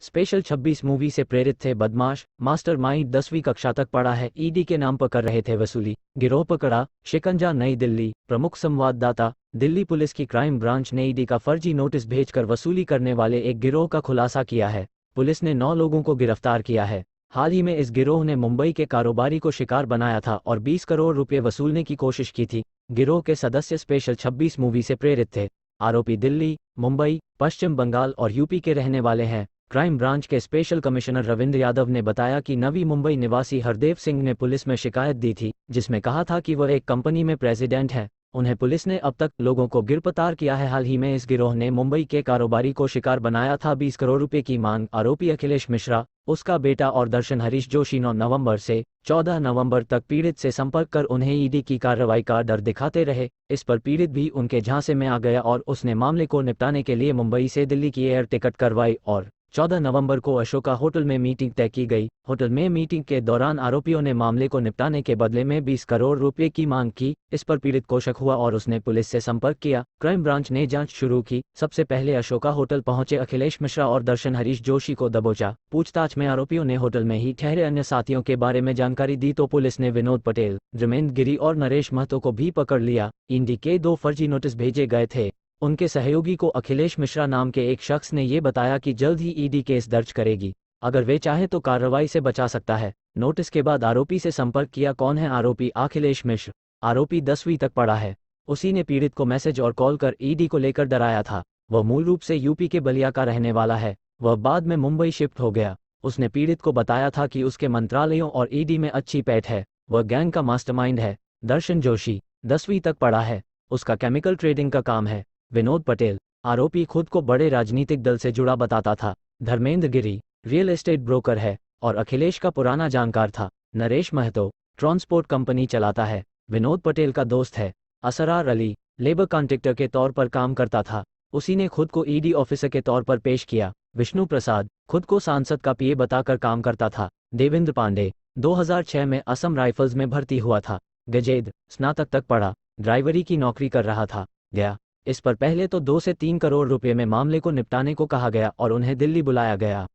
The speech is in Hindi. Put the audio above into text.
स्पेशल 26 मूवी से प्रेरित थे बदमाश, मास्टरमाइंड 10वीं कक्षा तक पढ़ा है, ईडी के नाम पर कर रहे थे वसूली, गिरोह पकड़ा, शिकंजा नई दिल्ली। प्रमुख संवाददाता। दिल्ली पुलिस की क्राइम ब्रांच ने ईडी का फर्जी नोटिस भेजकर वसूली करने वाले एक गिरोह का खुलासा किया है। पुलिस ने 9 लोगों को गिरफ्तार किया है। हाल ही में इस गिरोह ने मुंबई के कारोबारी को शिकार बनाया था और 20 करोड़ रुपए वसूलने की कोशिश की थी। गिरोह के सदस्य स्पेशल 26 मूवी से प्रेरित थे। आरोपी दिल्ली, मुंबई, पश्चिम बंगाल और यूपी के रहने वाले हैं। क्राइम ब्रांच के स्पेशल कमिश्नर रविंद्र यादव ने बताया कि नवी मुंबई निवासी हरदेव सिंह ने पुलिस में शिकायत दी थी, जिसमें कहा था कि वह एक कंपनी में प्रेसिडेंट है। उन्हें पुलिस ने अब तक लोगों को गिरफ्तार किया है। हाल ही में इस गिरोह ने मुंबई के कारोबारी को शिकार बनाया था। 20 करोड़ रुपए की मांग। आरोपी अखिलेश मिश्रा, उसका बेटा और दर्शन हरीश जोशी 9 नवंबर से 14 नवंबर तक पीड़ित से संपर्क कर उन्हें ईडी की कार्रवाई का डर दिखाते रहे। इस पर पीड़ित भी उनके झांसे में आ गया और उसने मामले को निपटाने के लिए मुंबई से दिल्ली की एयर टिकट करवाई और 14 नवंबर को अशोका होटल में मीटिंग तय की गई। होटल में मीटिंग के दौरान आरोपियों ने मामले को निपटाने के बदले में 20 करोड़ रुपए की मांग की। इस पर पीड़ित को शक हुआ और उसने पुलिस से संपर्क किया। क्राइम ब्रांच ने जांच शुरू की। सबसे पहले अशोका होटल पहुंचे अखिलेश मिश्रा और दर्शन हरीश जोशी को दबोचा। पूछताछ में आरोपियों ने होटल में ही ठहरे अन्य साथियों के बारे में जानकारी दी तो पुलिस ने विनोद पटेल, धर्मेंद्र गिरी और नरेश महतो को भी पकड़ लिया। ईडी के 2 फर्जी नोटिस भेजे गए थे। उनके सहयोगी को अखिलेश मिश्रा नाम के एक शख्स ने ये बताया कि जल्द ही ईडी केस दर्ज करेगी। अगर वे चाहे तो कार्रवाई से बचा सकता है। नोटिस के बाद आरोपी से संपर्क किया। कौन है आरोपी? अखिलेश मिश्र। आरोपी 10वीं तक पढ़ा है। उसी ने पीड़ित को मैसेज और कॉल कर ईडी को लेकर डराया था। वह मूल रूप से यूपी के बलिया का रहने वाला है। वह बाद में मुंबई शिफ्ट हो गया। उसने पीड़ित को बताया था कि उसके मंत्रालयों और ईडी में अच्छी पैठ है। वह गैंग का मास्टरमाइंड है। दर्शन जोशी 10वीं तक पढ़ा है। उसका केमिकल ट्रेडिंग का काम है। विनोद पटेल, आरोपी खुद को बड़े राजनीतिक दल से जुड़ा बताता था। धर्मेंद्र गिरी रियल एस्टेट ब्रोकर है और अखिलेश का पुराना जानकार था। नरेश महतो ट्रांसपोर्ट कंपनी चलाता है। विनोद पटेल का दोस्त है। असरार अली लेबर कॉन्ट्रैक्टर के तौर पर काम करता था। उसी ने खुद को ईडी ऑफिसर के तौर पर पेश किया। विष्णु प्रसाद खुद को सांसद का पीए बताकर काम करता था। देवेंद्र पांडे 2006 में असम राइफल्स में भर्ती हुआ था। गजेद स्नातक तक पढ़ा, ड्राइवरी की नौकरी कर रहा था। गया इस पर पहले तो 2 से 3 करोड़ रुपए में मामले को निपटाने को कहा गया और उन्हें दिल्ली बुलाया गया।